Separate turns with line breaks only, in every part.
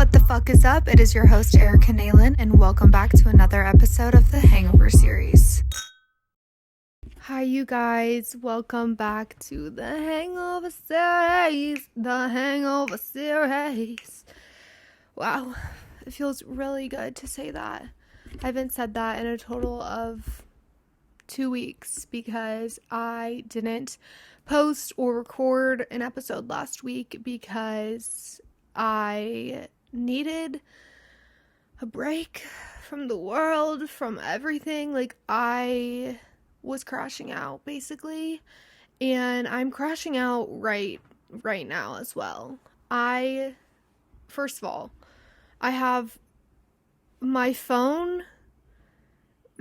What the fuck is up? It is your host, Erica Nalen, and welcome back to another episode of the Hangover series. Hi, you guys. Welcome back to the Hangover series. The Hangover series. Wow, it feels really good to say that. I haven't said that in a total of 2 weeks because I didn't post or record an episode last week because I needed a break from the world, from everything. Like, I was crashing out basically, and I'm crashing out right now as well. First of all, I have my phone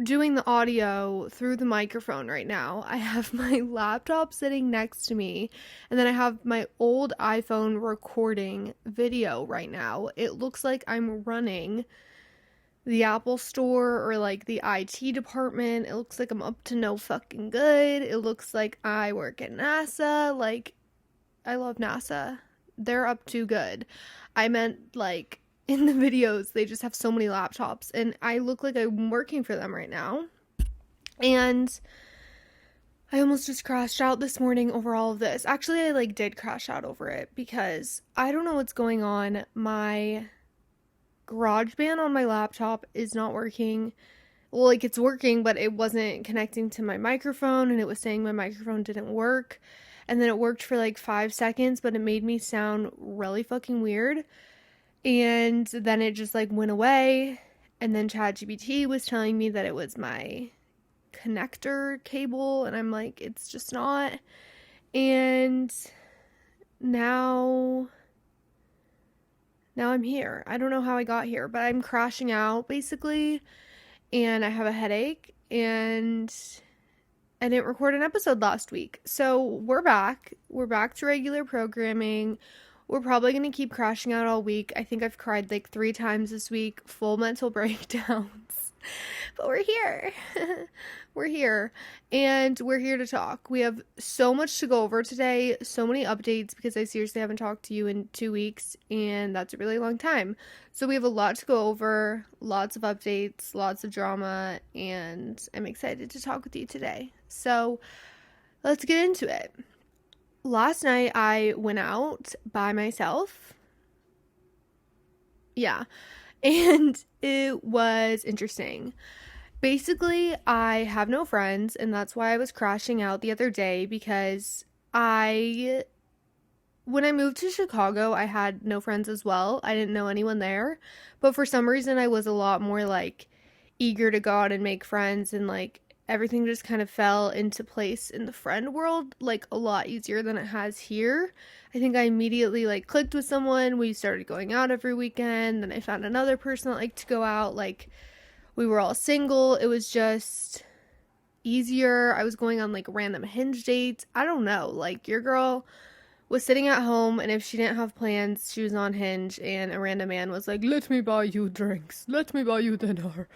doing the audio through the microphone right now. I have my laptop sitting next to me, and then I have my old iPhone recording video right now. It looks like I'm running the Apple store or like the IT department. It looks like I'm up to no fucking good. It looks like I work at NASA. Like, I love NASA. They're up to good. I meant, like, in the videos, they just have so many laptops, and I look like I'm working for them right now. And I almost just crashed out this morning over all of this. Actually, I did crash out over it because I don't know what's going on. My GarageBand on my laptop is not working. Well, it's working, but it wasn't connecting to my microphone, and it was saying my microphone didn't work. And then it worked for 5 seconds, but it made me sound really fucking weird. And then it just went away, and then ChatGPT was telling me that it was my connector cable, and I'm like, it's just not. And now I'm here. I don't know how I got here, but I'm crashing out basically, and I have a headache, and I didn't record an episode last week. So we're back to regular programming. We're probably going to keep crashing out all week. I think I've cried 3 times this week, full mental breakdowns. But we're here. We're here. And we're here to talk. We have so much to go over today. So many updates because I seriously haven't talked to you in 2 weeks. And that's a really long time. So we have a lot to go over. Lots of updates. Lots of drama. And I'm excited to talk with you today. So let's get into it. Last night, I went out by myself. Yeah. And it was interesting. Basically, I have no friends, and that's why I was crashing out the other day, because when I moved to Chicago, I had no friends as well. I didn't know anyone there. But for some reason, I was a lot more, eager to go out and make friends, and, everything just kind of fell into place in the friend world, a lot easier than it has here. I think I immediately, clicked with someone. We started going out every weekend. Then I found another person that liked to go out. We were all single. It was just easier. I was going on, random hinge dates. I don't know. Your girl was sitting at home, and if she didn't have plans, she was on Hinge, and a random man was like, let me buy you drinks. Let me buy you dinner.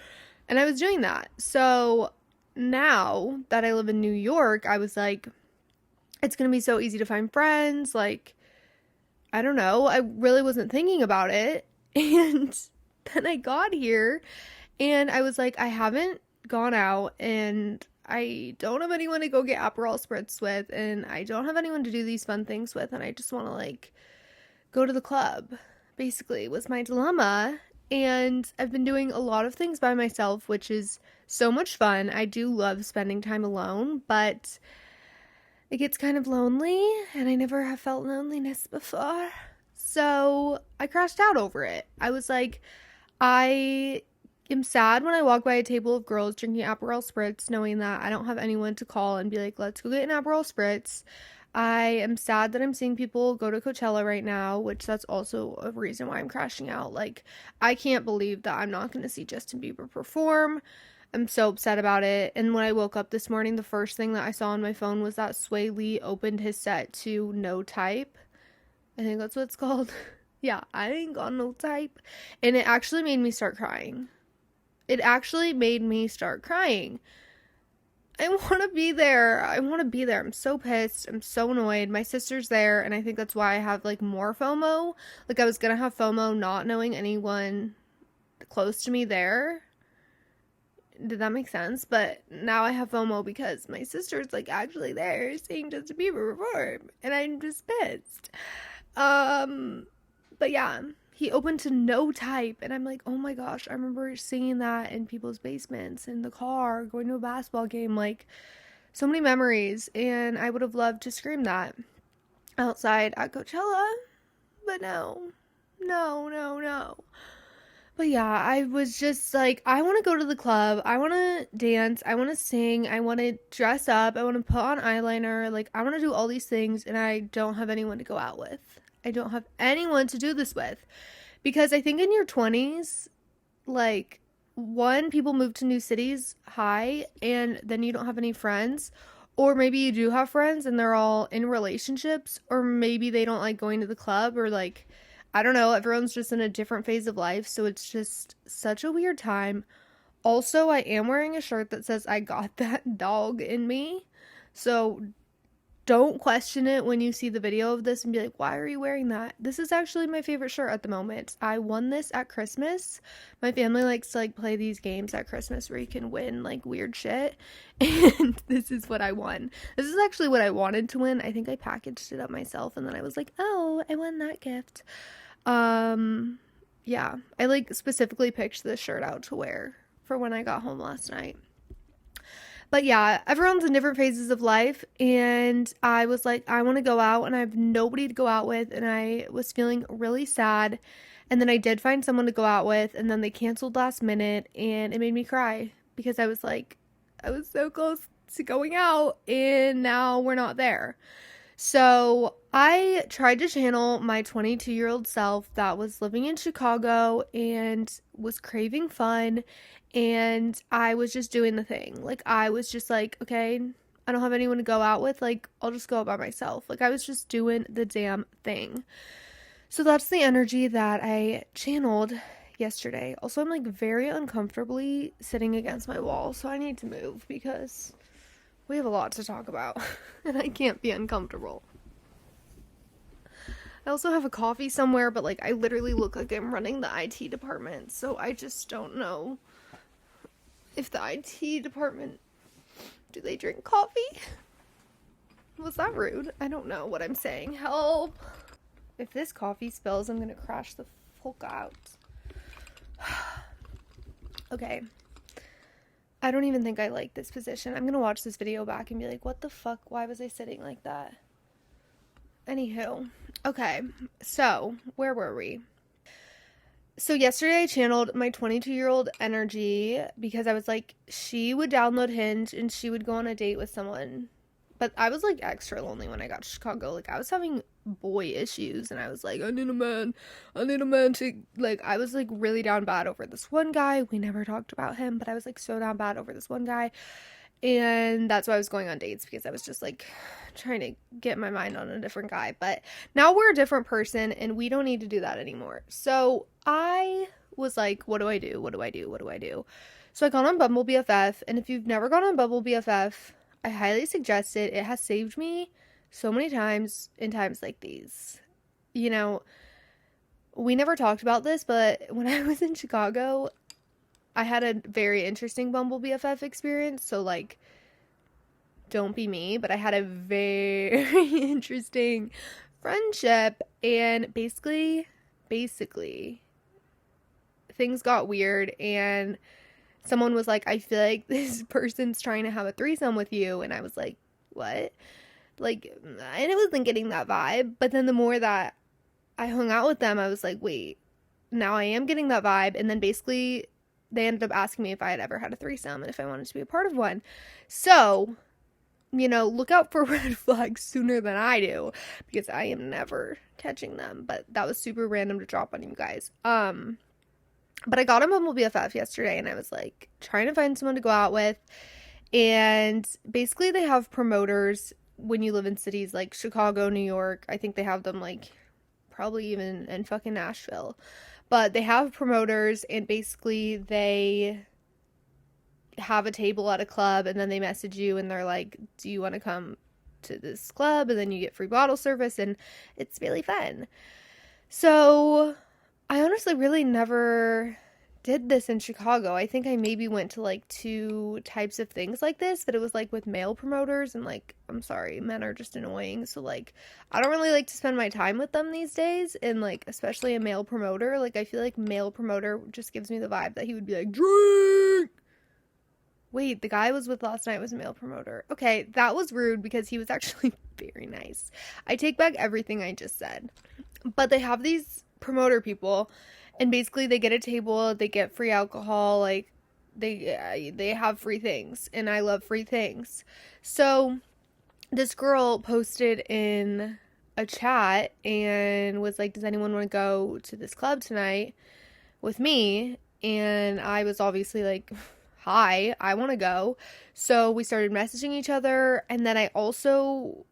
And I was doing that. So now that I live in New York, I was like, it's gonna be so easy to find friends. I don't know. I really wasn't thinking about it. And then I got here, and I was like, I haven't gone out, and I don't have anyone to go get Aperol Spritz with, and I don't have anyone to do these fun things with, and I just want to go to the club, basically, was my dilemma. And I've been doing a lot of things by myself, which is so much fun. I do love spending time alone, but it gets kind of lonely, and I never have felt loneliness before. So I crashed out over it. I was like, I am sad when I walk by a table of girls drinking Aperol Spritz, knowing that I don't have anyone to call and be like, let's go get an Aperol Spritz. I am sad that I'm seeing people go to Coachella right now, which that's also a reason why I'm crashing out. I can't believe that I'm not going to see Justin Bieber perform. I'm so upset about it. And when I woke up this morning, the first thing that I saw on my phone was that Sway Lee opened his set to No Type. I think that's what it's called. Yeah, I ain't got no type. And it actually made me start crying. I want to be there. I want to be there. I'm so pissed. I'm so annoyed. My sister's there, and I think that's why I have like more FOMO. Like I was gonna have FOMO not knowing anyone close to me there. Did that make sense? But now I have FOMO because my sister's like actually there seeing Justin Bieber perform, and I'm just pissed. But yeah, he opened to No Type, and I'm like, oh my gosh, I remember singing that in people's basements, in the car, going to a basketball game, like so many memories, and I would have loved to scream that outside at Coachella, but no, no, no, no. But yeah, I was just like, I want to go to the club. I want to dance. I want to sing. I want to dress up. I want to put on eyeliner. Like, I want to do all these things, and I don't have anyone to go out with. I don't have anyone to do this with. Because I think in your 20s, like, one, people move to new cities high, and then you don't have any friends. Or maybe you do have friends, and they're all in relationships. Or maybe they don't like going to the club, or like, I don't know, everyone's just in a different phase of life, so it's just such a weird time. Also, I am wearing a shirt that says I got that dog in me, so don't question it when you see the video of this and be like, why are you wearing that? This is actually my favorite shirt at the moment. I won this at Christmas. My family likes to like play these games at Christmas where you can win like weird shit, and this is what I won. This is actually what I wanted to win. I think I packaged it up myself, and then I was like, oh, I won that gift. Yeah, I like specifically picked this shirt out to wear for when I got home last night. But yeah, everyone's in different phases of life, and I was like, I want to go out, and I have nobody to go out with, and I was feeling really sad. And then I did find someone to go out with, and then they canceled last minute, and it made me cry because I was like, I was so close to going out, and now we're not there. So I tried to channel my 22-year-old self that was living in Chicago and was craving fun. And I was just doing the thing. Like, I was just like, okay, I don't have anyone to go out with. Like, I'll just go out by myself. Like, I was just doing the damn thing. So that's the energy that I channeled yesterday. Also, I'm like very uncomfortably sitting against my wall. So I need to move because we have a lot to talk about, and I can't be uncomfortable. I also have a coffee somewhere, but like I literally look like I'm running the IT department, so I just don't know if the IT department, do they drink coffee? Was that rude? I don't know what I'm saying. Help! If this coffee spills, I'm gonna crash the fuck out. Okay. I don't even think I like this position. I'm gonna watch this video back and be like, what the fuck? Why was I sitting like that? Anywho. Okay. So, where were we? So, yesterday I channeled my 22-year-old energy because I was like, she would download Hinge and she would go on a date with someone. But I was like extra lonely when I got to Chicago. Like, I was having boy issues, and I was like, I need a man to, like, I was like really down bad over this one guy. We never talked about him, but I was like so down bad over this one guy, and that's why I was going on dates, because I was just like trying to get my mind on a different guy. But now we're a different person, and we don't need to do that anymore. So I was like, what do I do? What do I do? What do I do? So I got on Bumble BFF, and if you've never gone on Bumble BFF, I highly suggest it. It has saved me so many times in times like these. You know, we never talked about this, but when I was in Chicago, I had a very interesting Bumble BFF experience. So, like, don't be me, but I had a very interesting friendship. And basically, things got weird, and someone was like, I feel like this person's trying to have a threesome with you. And I was like, what? Like, I wasn't getting that vibe. But then the more that I hung out with them, I was like, wait, now I am getting that vibe. And then basically they ended up asking me if I had ever had a threesome and if I wanted to be a part of one. So, you know, look out for red flags sooner than I do, because I am never catching them. But that was super random to drop on you guys. But I got a Bumble BFF yesterday, and I was like trying to find someone to go out with. And basically they have promoters when you live in cities like Chicago, New York. I think they have them like probably even in fucking Nashville. But they have promoters, and basically they have a table at a club and then they message you and they're like, do you want to come to this club? And then you get free bottle service and it's really fun. So I honestly really never did this in Chicago. I think I maybe went to like two types of things like this, but it was like with male promoters and like, I'm sorry, men are just annoying. So like, I don't really like to spend my time with them these days. And like, especially a male promoter, like I feel like male promoter just gives me the vibe that he would be like, drink. Wait, the guy I was with last night was a male promoter. Okay, that was rude because he was actually very nice. I take back everything I just said. But they have these promoter people, and basically they get a table, they get free alcohol, like they have free things, and I love free things. So this girl posted in a chat and was like, does anyone want to go to this club tonight with me? And I was obviously like, hi, I want to go. So we started messaging each other, and then I also,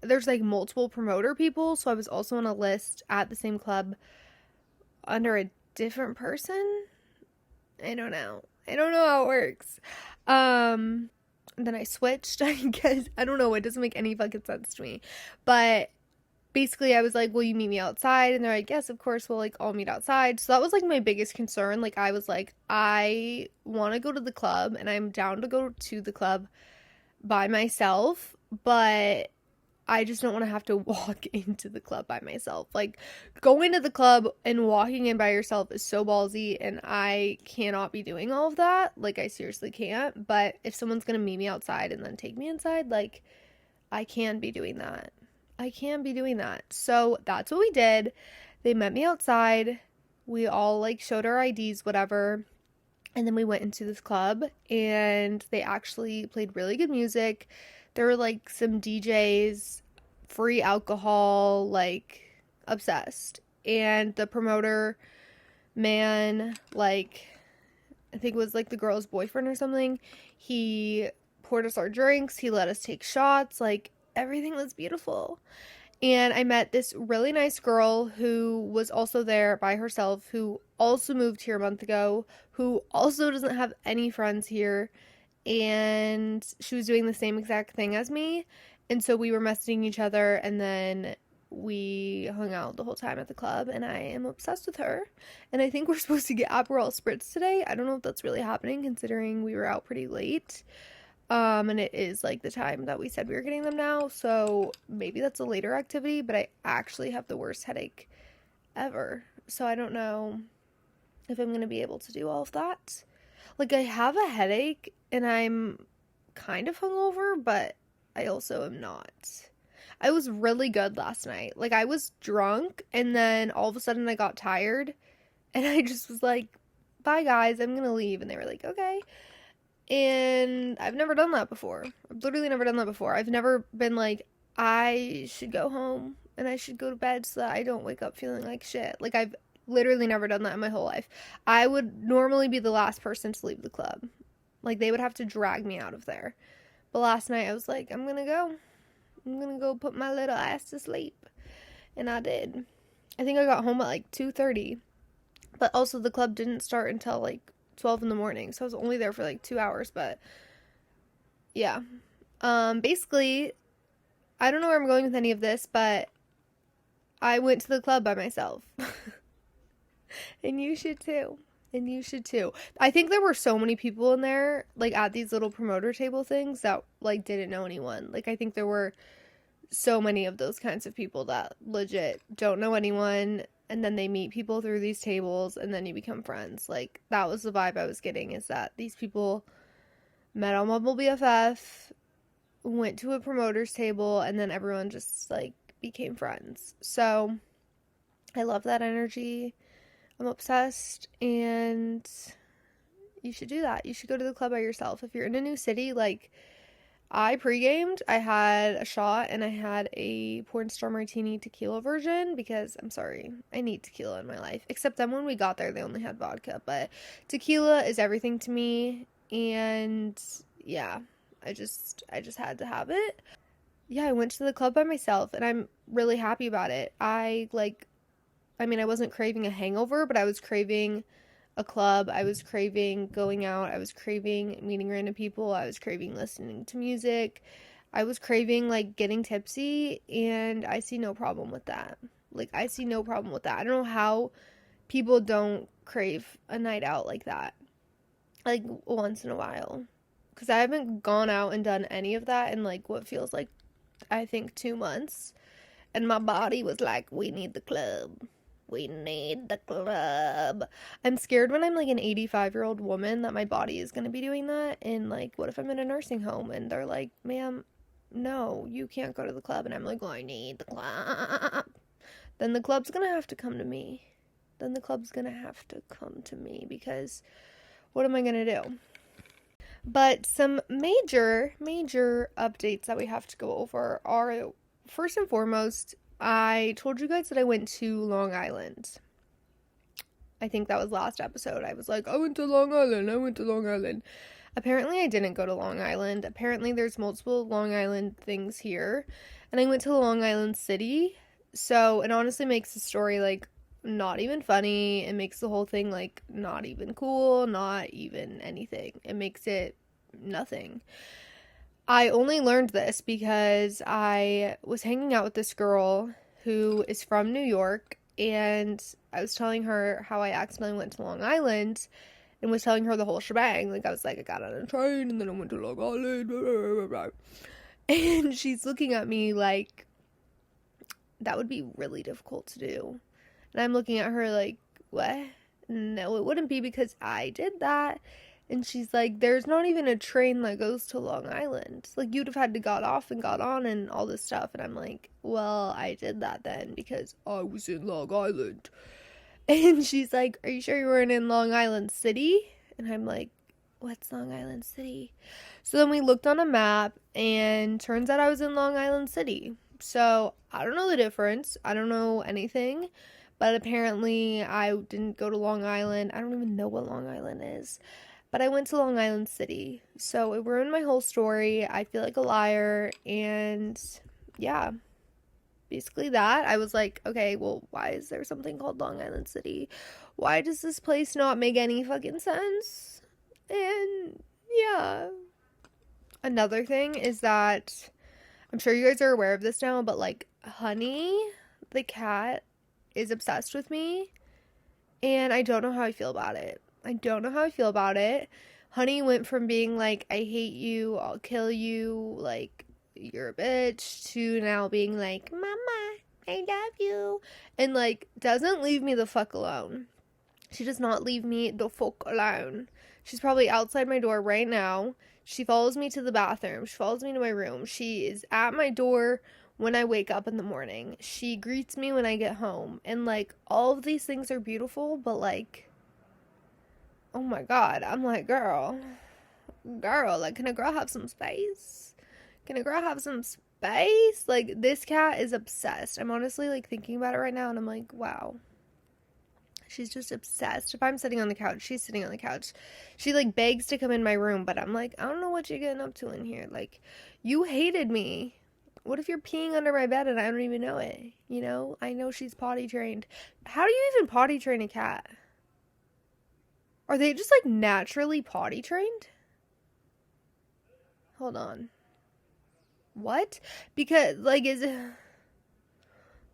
there's like multiple promoter people, so I was also on a list at the same club under a different person. I don't know how it works. Then I switched, I guess. I don't know, it doesn't make any fucking sense to me. But basically I was like, will you meet me outside? And they're like, yes, of course, we'll like all meet outside. So that was like my biggest concern. Like I was like, I want to go to the club and I'm down to go to the club by myself, but I just don't want to have to walk into the club by myself. Like, going to the club and walking in by yourself is so ballsy, and I cannot be doing all of that. Like, I seriously can't. But if someone's going to meet me outside and then take me inside, like, I can be doing that. So that's what we did. They met me outside. We all, like, showed our IDs, whatever. And then we went into this club, and they actually played really good music. There were like some DJs, free alcohol, like obsessed. And the promoter man, like I think it was like the girl's boyfriend or something, he poured us our drinks, he let us take shots, like everything was beautiful. And I met this really nice girl who was also there by herself, who also moved here a month ago, who also doesn't have any friends here, and she was doing the same exact thing as me. And so we were messaging each other, and then we hung out the whole time at the club, and I am obsessed with her. And I think we're supposed to get Aperol Spritz today. I don't know if that's really happening considering we were out pretty late. And it is like the time that we said we were getting them now, so maybe that's a later activity, but I actually have the worst headache ever. So I don't know if I'm going to be able to do all of that. Like, I have a headache and I'm kind of hungover, but I also am not. I was really good last night. Like, I was drunk and then all of a sudden I got tired and I just was like, bye guys, I'm going to leave. And they were like, okay. And I've never done that before. I've literally never done that before. I've never been like, I should go home and I should go to bed so that I don't wake up feeling like shit. Like, I've literally never done that in my whole life. I would normally be the last person to leave the club. Like, they would have to drag me out of there. But last night I was like, I'm gonna go put my little ass to sleep. And I did. I think I got home at like 2:30. But also the club didn't start until like 12 in the morning, so I was only there for like 2 hours. But yeah, basically I don't know where I'm going with any of this, but I went to the club by myself. And you should too. I think there were so many people in there, like at these little promoter table things, that like didn't know anyone. Like, I think there were so many of those kinds of people that legit don't know anyone, and then they meet people through these tables and then you become friends. Like, that was the vibe I was getting, is that these people met on Bumble BFF, went to a promoter's table, and then everyone just like became friends. So I love that energy. I'm obsessed, and you should do that. You should go to the club by yourself. If you're in a new city, like, I pre-gamed, I had a shot, and I had a porn star martini tequila version, because, I'm sorry, I need tequila in my life. Except then when we got there, they only had vodka, but tequila is everything to me, and yeah, I just had to have it. Yeah, I went to the club by myself, and I'm really happy about it. I wasn't craving a hangover, but I was craving a club. I was craving going out. I was craving meeting random people. I was craving listening to music. I was craving like getting tipsy, and I see no problem with that. Like, I see no problem with that. I don't know how people don't crave a night out like that, like once in a while. Because I haven't gone out and done any of that in like what feels like, I think, 2 months. And my body was like, we need the club. We need the club. I'm scared when I'm like an 85-year-old woman that my body is going to be doing that. And like, what if I'm in a nursing home and they're like, ma'am, no, you can't go to the club. And I'm like, well, I need the club. Then the club's going to have to come to me. Because what am I going to do? But some major updates that we have to go over are, first and foremost, I told you guys that I went to Long Island. I think that was last episode. I was like, I went to Long Island. Apparently, I didn't go to Long Island. Apparently, there's multiple Long Island things here. And I went to Long Island City. So it honestly makes the story, like, not even funny. It makes the whole thing, like, not even cool, not even anything. It makes it nothing. I only learned this because I was hanging out with this girl who is from New York, and I was telling her how I accidentally went to Long Island and was telling her the whole shebang. Like, I was like, I got on a train and then I went to Long Island, blah, blah, blah, blah. And she's looking at me like, that would be really difficult to do. And I'm looking at her like, what? No, it wouldn't be because I did that. And she's like, there's not even a train that goes to Long Island. Like, you'd have had to got off and got on and all this stuff. And I'm like, well, I did that then because I was in Long Island. And she's like, are you sure you weren't in Long Island City? And I'm like, what's Long Island City? So then we looked on a map, and turns out I was in Long Island City. So I don't know the difference. I don't know anything. But apparently I didn't go to Long Island. I don't even know what Long Island is. But I went to Long Island City. So it ruined my whole story. I feel like a liar. And yeah, basically that. I was like, okay, well, why is there something called Long Island City? Why does this place not make any fucking sense? And yeah. Another thing is that, I'm sure you guys are aware of this now, but like, Honey, the cat, is obsessed with me, and I don't know how I feel about it. Honey went from being like, I hate you, I'll kill you, like, you're a bitch, to now being like, Mama, I love you, and like, doesn't leave me the fuck alone. She does not leave me the fuck alone. She's probably outside my door right now. She follows me to the bathroom. She follows me to my room. She is at my door when I wake up in the morning. She greets me when I get home. And like, all of these things are beautiful, but like, oh my God. I'm like, girl, like, can a girl have some space? Like, this cat is obsessed. I'm honestly like thinking about it right now, and I'm like, wow. She's just obsessed. If I'm sitting on the couch, she's sitting on the couch. She like begs to come in my room, but I'm like, I don't know what you're getting up to in here. Like, you hated me. What if you're peeing under my bed and I don't even know it? You know? I know she's potty trained. How do you even potty train a cat? Are they just like naturally potty trained? Hold on. What? Because like, is it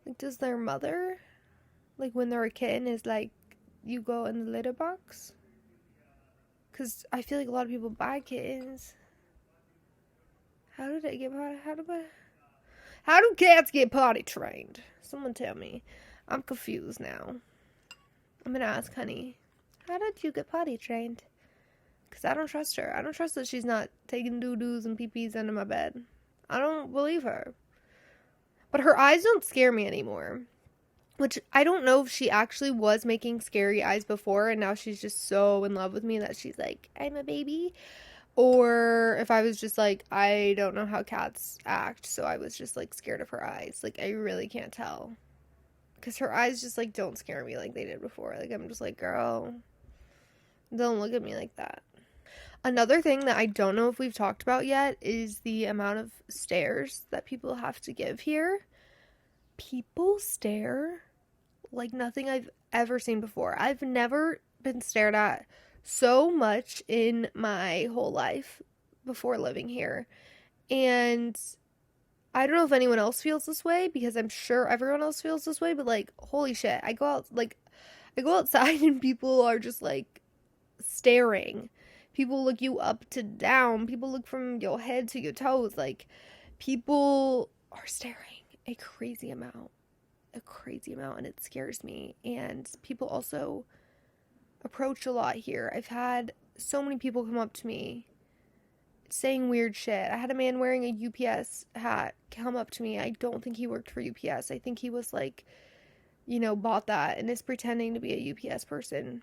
like, does their mother, like, when they're a kitten, is like, you go in the litter box? Because I feel like a lot of people buy kittens. How do cats get potty trained? Someone tell me. I'm confused now. I'm gonna ask Honey, how did you get potty trained? Because I don't trust her. I don't trust that she's not taking doo-doos and pee-pees under my bed. I don't believe her. But her eyes don't scare me anymore. Which, I don't know if she actually was making scary eyes before, and now she's just so in love with me that she's like, I'm a baby. Or if I was just like, I don't know how cats act, so I was just like scared of her eyes. Like, I really can't tell. Because her eyes just like don't scare me like they did before. Like, I'm just like, girl, don't look at me like that. Another thing that I don't know if we've talked about yet is the amount of stares that people have to give here. People stare like nothing I've ever seen before. I've never been stared at so much in my whole life before living here. And I don't know if anyone else feels this way because I'm sure everyone else feels this way, but like, holy shit, I go outside and people are just like staring. People look you up to down. People look from your head to your toes. Like, people are staring a crazy amount. A crazy amount, and it scares me. And people also approach a lot here. I've had so many people come up to me saying weird shit. I had a man wearing a UPS hat come up to me. I don't think he worked for UPS. I think he was like, bought that and is pretending to be a UPS person.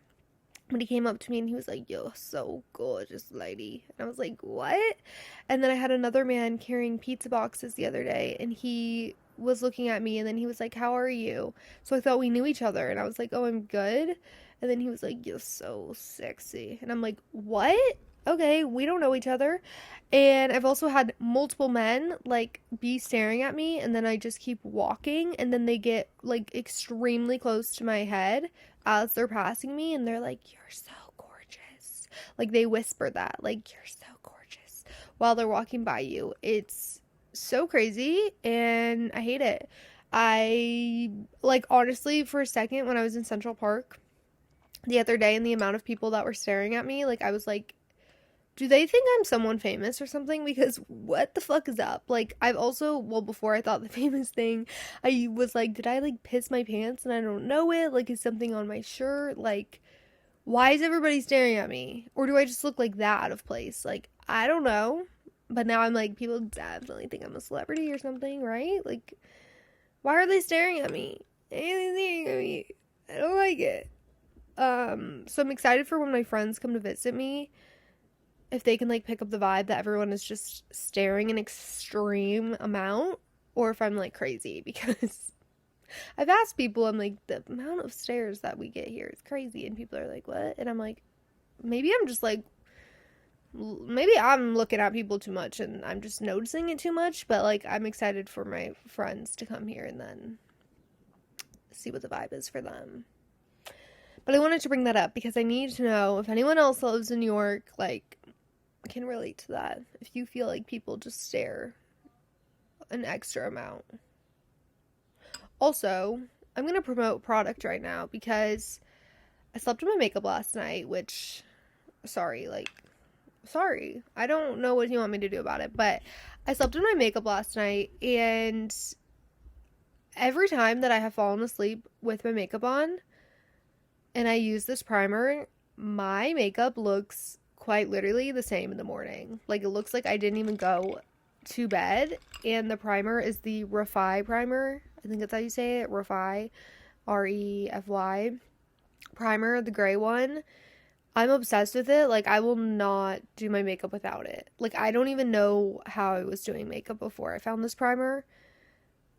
But he came up to me and he was like, "You're so gorgeous, lady." And I was like, "What?" And then I had another man carrying pizza boxes the other day, and he was looking at me, and then he was like, "How are you?" So I thought we knew each other, and I was like, "Oh, I'm good." And then he was like, "You're so sexy." And I'm like, "What?" Okay, we don't know each other. And I've also had multiple men like be staring at me, and then I just keep walking, and then they get like extremely close to my head as they're passing me, and they're like, "You're so gorgeous." Like, they whisper that, like, "You're so gorgeous," while they're walking by you. It's so crazy, and I hate it. I, like, honestly, for a second, when I was in Central Park the other day and the amount of people that were staring at me, like, I was like, do they think I'm someone famous or something? Because what the fuck is up? Like, I've also, well, before I thought the famous thing, I was like, did I like piss my pants and I don't know it? Like, is something on my shirt? Like, why is everybody staring at me? Or do I just look like that out of place? Like, I don't know. But now I'm like, people definitely think I'm a celebrity or something, right? Like, why are they staring at me? I don't like it. So I'm excited for when my friends come to visit me, if they can like pick up the vibe that everyone is just staring an extreme amount, or if I'm like crazy, because I've asked people, I'm like, the amount of stares that we get here is crazy, and people are like, what? And I'm like, maybe I'm just like, maybe I'm looking at people too much and I'm just noticing it too much, but like, I'm excited for my friends to come here and then see what the vibe is for them. But I wanted to bring that up because I need to know if anyone else lives in New York, like, can relate to that. If you feel like people just stare an extra amount. Also, I'm going to promote product right now because I slept in my makeup last night, which, sorry. I don't know what you want me to do about it, but I slept in my makeup last night, and every time that I have fallen asleep with my makeup on and I use this primer, my makeup looks quite literally the same in the morning. Like, it looks like I didn't even go to bed. And the primer is the Refy primer. I think that's how you say it. Refy. Refy primer, the gray one. I'm obsessed with it. Like, I will not do my makeup without it. Like, I don't even know how I was doing makeup before I found this primer.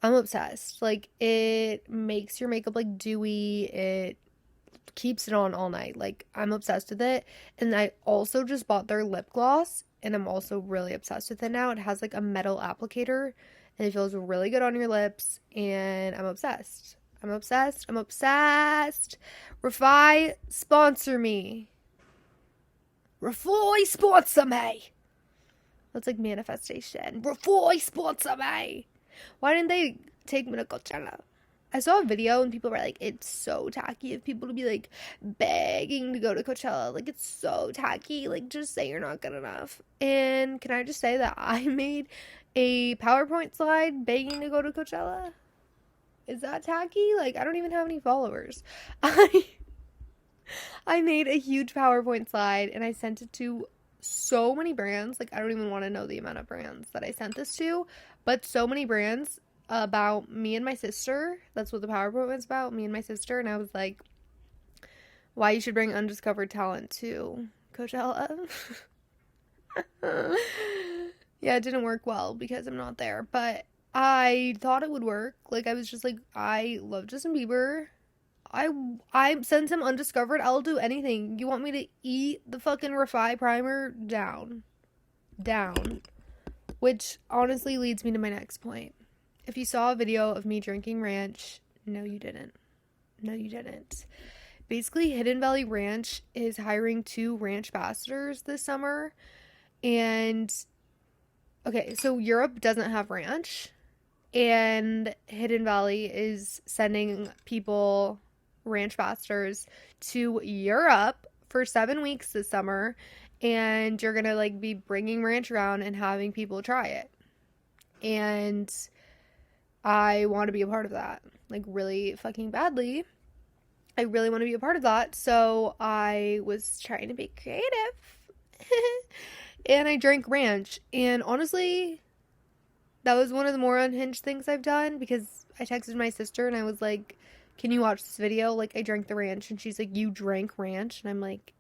I'm obsessed. Like, it makes your makeup like dewy. It keeps it on all night. Like, I'm obsessed with it. And I also just bought their lip gloss, and I'm also really obsessed with it now. It has like a metal applicator, and it feels really good on your lips, and I'm obsessed. I'm obsessed. I'm obsessed. Refy, sponsor me. Refy, sponsor me. That's like manifestation. Refy, sponsor me. Why didn't they take me to Coachella? I saw a video and people were like, it's so tacky of people to be like begging to go to Coachella. Like, it's so tacky. Like, just say you're not good enough. And can I just say that I made a PowerPoint slide begging to go to Coachella? Is that tacky? Like, I don't even have any followers. I made a huge PowerPoint slide and I sent it to so many brands. Like, I don't even want to know the amount of brands that I sent this to, but so many brands about me and my sister. That's what the PowerPoint was about, me and my sister. And I was like, why you should bring undiscovered talent to Coachella. Yeah, it didn't work well because I'm not there, but I thought it would work. Like, I was just like, I love Justin Bieber. I since I'm undiscovered, I'll do anything. You want me to eat the fucking Refy primer? Down. Which honestly leads me to my next point. If you saw a video of me drinking ranch, no you didn't. Basically, Hidden Valley Ranch is hiring 2 ranch ambassadors this summer. And okay, so Europe doesn't have ranch, and Hidden Valley is sending people, ranch ambassadors, to Europe for 7 weeks this summer. And you're gonna like be bringing ranch around and having people try it. And I want to be a part of that, like really fucking badly. I really want to be a part of that. So I was trying to be creative. And I drank ranch. And honestly, that was one of the more unhinged things I've done, because I texted my sister and I was like, can you watch this video? Like, I drank the ranch. And she's like, you drank ranch? And I'm like,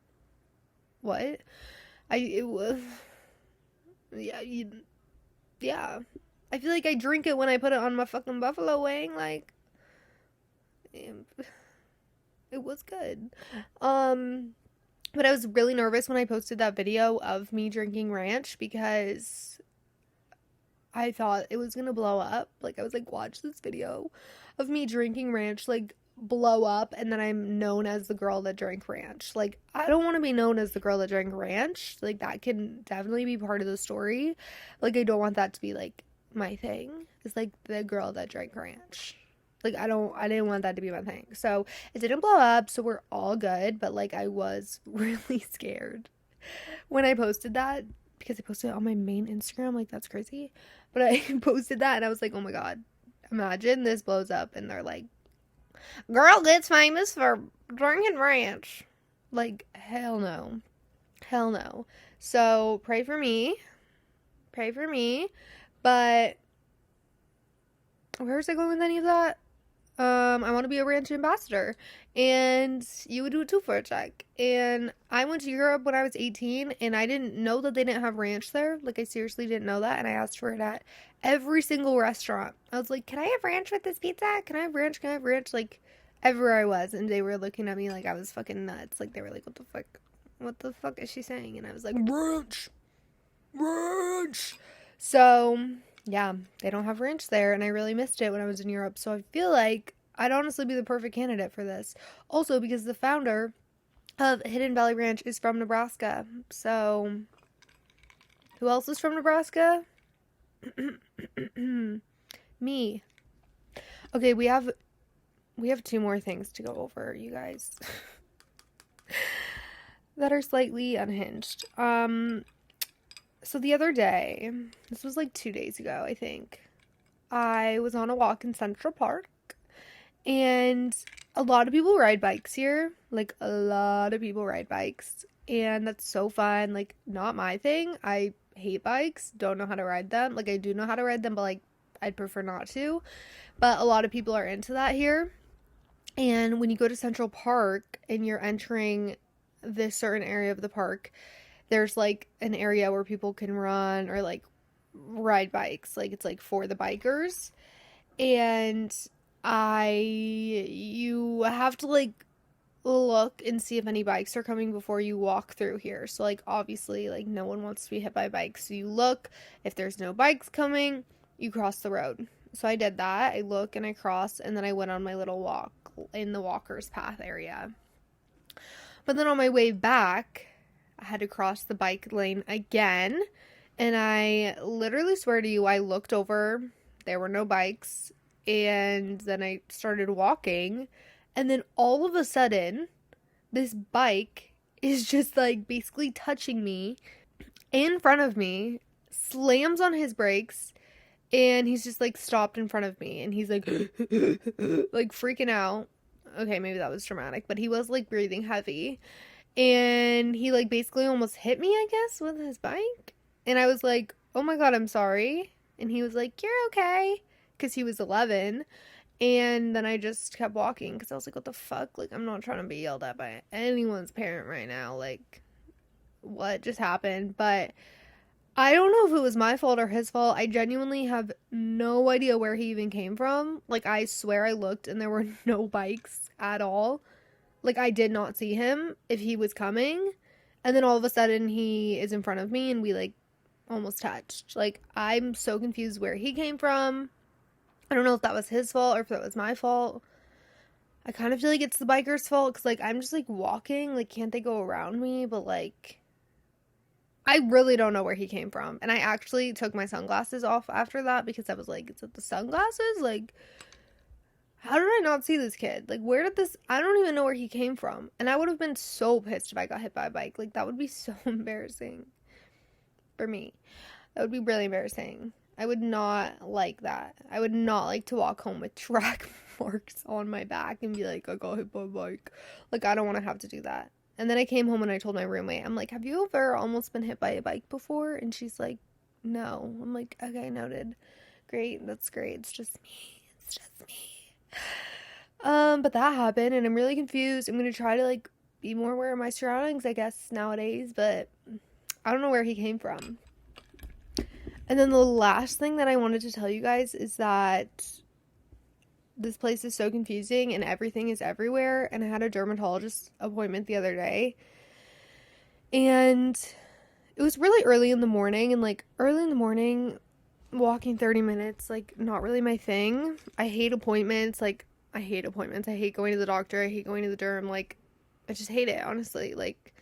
what? It was, yeah, yeah. I feel like I drink it when I put it on my fucking buffalo wing. Like, it was good. But I was really nervous when I posted that video of me drinking ranch, because I thought it was gonna blow up. Like, I was like, watch this video of me drinking ranch, like, blow up, and then I'm known as the girl that drank ranch. Like, I don't want to be known as the girl that drank ranch. Like, that can definitely be part of the story. Like, I don't want that to be, like, my thing. It's, like, the girl that drank ranch. Like, I didn't want that to be my thing. So, it didn't blow up, so we're all good. But, like, I was really scared when I posted that, because I posted it on my main Instagram. Like, that's crazy. But I posted that, and I was like, oh my god, imagine this blows up, and they're like, girl gets famous for drinking ranch. Like, hell no. Hell no. So, pray for me. Pray for me. But, where was I going with any of that? I want to be a ranch ambassador, and you would do it too for a check. And I went to Europe when I was 18, and I didn't know that they didn't have ranch there. Like, I seriously didn't know that, and I asked for it at every single restaurant. I was like, can I have ranch with this pizza? Can I have ranch? Can I have ranch? Like, everywhere I was, and they were looking at me like I was fucking nuts. Like, they were like, what the fuck? What the fuck is she saying? And I was like, ranch! Ranch! So, yeah, they don't have ranch there, and I really missed it when I was in Europe. So I feel like I'd honestly be the perfect candidate for this. Also, because the founder of Hidden Valley Ranch is from Nebraska. So, who else is from Nebraska? Me. Okay, we have 2 more things to go over, you guys, that are slightly unhinged. So the other day, this was like 2 days ago, I think, I was on a walk in Central Park, and a lot of people ride bikes here. Like, a lot of people ride bikes, and that's so fun. Like, not my thing. I hate bikes, don't know how to ride them. Like, I do know how to ride them, but, like, I'd prefer not to. But a lot of people are into that here. And when you go to Central Park and you're entering this certain area of the park, there's, like, an area where people can run or, like, ride bikes. Like, it's, like, for the bikers. And you have to, like, look and see if any bikes are coming before you walk through here. So, like, obviously, like, no one wants to be hit by bikes. So you look. If there's no bikes coming, you cross the road. So I did that. I look and I cross, and then I went on my little walk in the walker's path area. But then on my way back, I had to cross the bike lane again, and I literally swear to you, I looked over, there were no bikes, and then I started walking, and then all of a sudden, this bike is just, like, basically touching me in front of me, slams on his brakes, and he's just, like, stopped in front of me, and he's like, like, freaking out. Okay, maybe that was dramatic, but he was, like, breathing heavy. And he, like, basically almost hit me, I guess, with his bike. And I was like, oh my god, I'm sorry. And he was like, you're okay. Because he was 11. And then I just kept walking, because I was like, what the fuck? Like, I'm not trying to be yelled at by anyone's parent right now. Like, what just happened? But I don't know if it was my fault or his fault. I genuinely have no idea where he even came from. Like, I swear I looked and there were no bikes at all. Like, I did not see him if he was coming. And then all of a sudden he is in front of me and we, like, almost touched. Like, I'm so confused where he came from. I don't know if that was his fault or if that was my fault. I kind of feel like it's the biker's fault because, like, I'm just, like, walking. Like, can't they go around me? But, like, I really don't know where he came from. And I actually took my sunglasses off after that because I was like, is it the sunglasses? Like, how did I not see this kid? Like, where did this... I don't even know where he came from. And I would have been so pissed if I got hit by a bike. Like, that would be so embarrassing for me. That would be really embarrassing. I would not like that. I would not like to walk home with track marks on my back and be like, I got hit by a bike. Like, I don't want to have to do that. And then I came home and I told my roommate, I'm like, have you ever almost been hit by a bike before? And she's like, no. I'm like, okay, noted. Great, that's great. It's just me. It's just me. But that happened and I'm really confused. I'm gonna try to, like, be more aware of my surroundings, I guess, nowadays, but I don't know where he came from. And then the last thing that I wanted to tell you guys is that this place is so confusing and everything is everywhere. And I had a dermatologist appointment the other day. And it was really early in the morning. And, like, early in the morning, walking 30 minutes, like, not really my thing. I hate appointments. Like, I hate appointments. I hate going to the doctor. I hate going to the derm. Like, I just hate it, honestly. Like,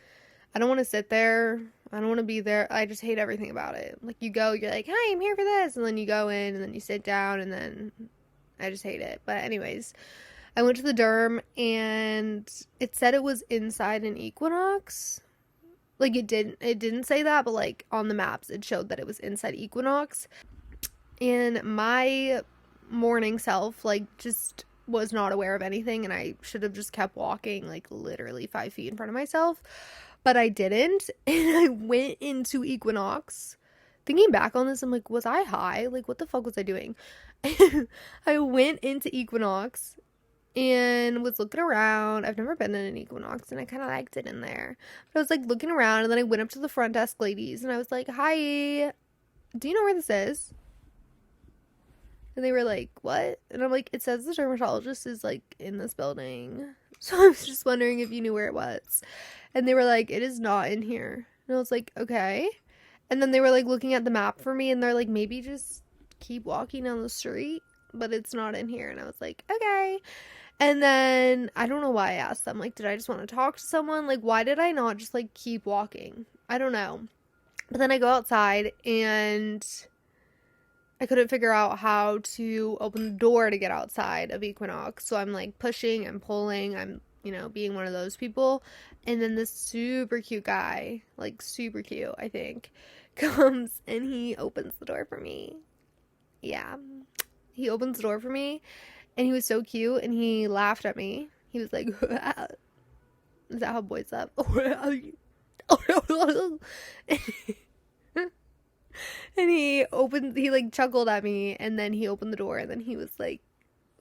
I don't want to sit there. I don't want to be there. I just hate everything about it. Like, you go, you're like, hi, I'm here for this. And then you go in and then you sit down and then... I just hate it. But anyways, I went to the derm and it said it was inside an Equinox. Like, it didn't say that, but, like, on the maps it showed that it was inside Equinox. And my morning self, like, just was not aware of anything, and I should have just kept walking, like, literally 5 feet in front of myself. But I didn't, and I went into Equinox. Thinking back on this, I'm like, was I high? Like, what the fuck was I doing? I went into Equinox and was looking around. I've never been in an Equinox and I kind of liked it in there. But I was, like, looking around and then I went up to the front desk ladies and I was like, hi, do you know where this is? And they were like, what? And I'm like, it says the dermatologist is, like, in this building. So I was just wondering if you knew where it was. And they were like, it is not in here. And I was like, okay. And then they were, like, looking at the map for me, and they're like, maybe just keep walking down the street, but it's not in here. And I was like, okay. And then, I don't know why I asked them. Like, did I just want to talk to someone? Like, why did I not just, like, keep walking? I don't know. But then I go outside, and I couldn't figure out how to open the door to get outside of Equinox. So I'm, like, pushing and pulling. I'm, you know, being one of those people. And then this super cute guy, like, super cute, I think, comes and he opens the door for me. Yeah. He opens the door for me and he was so cute and he laughed at me. He was like, is that how boys laugh? And he like chuckled at me and then he opened the door and then he was like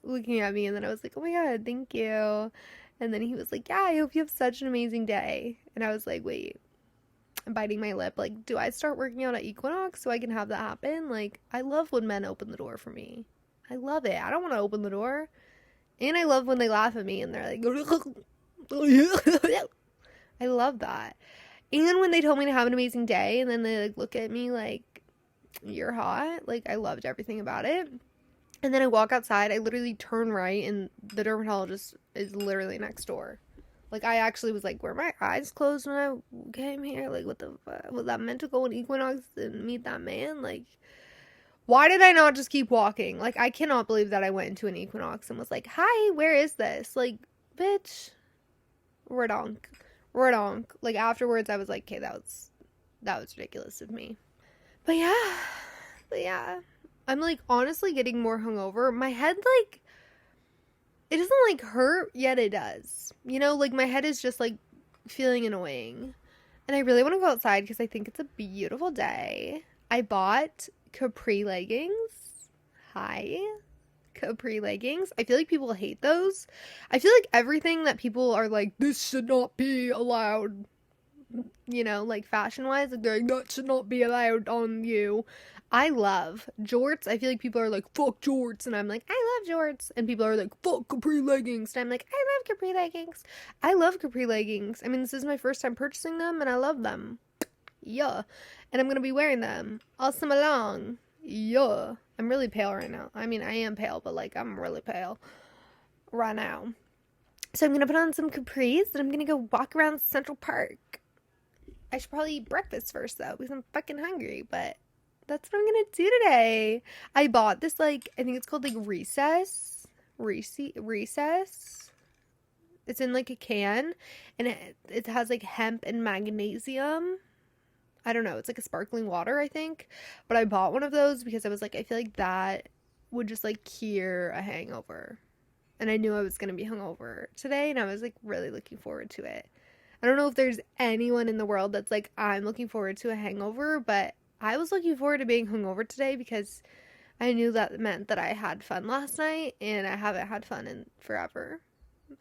looking at me and then I was like, oh my god, thank you. And then he was like, yeah, I hope you have such an amazing day. And I was like, wait, I'm biting my lip. Like, do I start working out at Equinox so I can have that happen? Like, I love when men open the door for me. I love it. I don't want to open the door. And I love when they laugh at me and they're like, I love that. And when they told me to have an amazing day and then they, like, look at me like, you're hot. Like, I loved everything about it. And then I walk outside, I literally turn right, and the dermatologist is literally next door. Like, I actually was like, were my eyes closed when I came here? Like, what the fuck? Was that meant to go in Equinox and meet that man? Like, why did I not just keep walking? Like, I cannot believe that I went into an Equinox and was like, hi, where is this? Like, bitch, redonk. Like, afterwards, I was like, okay, that was ridiculous of me. But yeah. I'm, like, honestly getting more hungover. My head, like, it doesn't, like, hurt, yet it does. You know, like, my head is just, like, feeling annoying. And I really want to go outside because I think it's a beautiful day. I bought capri leggings. Hi. Capri leggings. I feel like people hate those. I feel like everything that people are like, this should not be allowed, you know, like, fashion-wise, like, that should not be allowed on you. I love jorts. I feel like people are like, fuck jorts. And I'm like, I love jorts. And people are like, fuck capri leggings. And I'm like, I love capri leggings. I love capri leggings. I mean, this is my first time purchasing them and I love them. Yeah. And I'm going to be wearing them all summer long. Yeah. I'm really pale right now. I mean, I am pale, but, like, I'm really pale right now. So I'm gonna put on some capris and I'm gonna go walk around Central Park. I should probably eat breakfast first though because I'm fucking hungry, but that's what I'm gonna do today. I bought this, like, I think it's called like recess. It's in like a can, and it has like hemp and magnesium. I don't know. It's like a sparkling water, I think. But I bought one of those because I was like, I feel like that would just like cure a hangover. And I knew I was gonna be hungover today, and I was like really looking forward to it. I don't know if there's anyone in the world that's like, I'm looking forward to a hangover, but I was looking forward to being hungover today because I knew that meant that I had fun last night, and I haven't had fun in forever.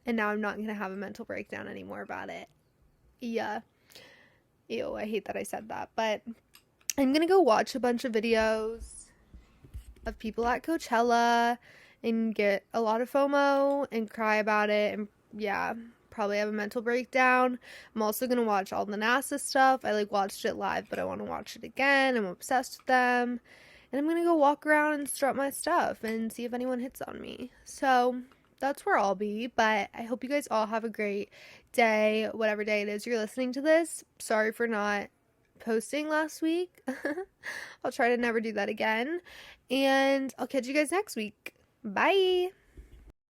And now I'm not gonna have a mental breakdown anymore about it. Yeah. Ew, I hate that I said that. But I'm gonna go watch a bunch of videos of people at Coachella and get a lot of FOMO and cry about it, and yeah, probably have a mental breakdown. I'm also gonna watch all the NASA stuff. I like watched it live, but I want to watch it again. I'm obsessed with them. And I'm gonna go walk around and strut my stuff and see if anyone hits on me. So that's where I'll be. But I hope you guys all have a great day, whatever day it is you're listening to this. Sorry for not posting last week. I'll try to never do that again. And I'll catch you guys next week. Bye.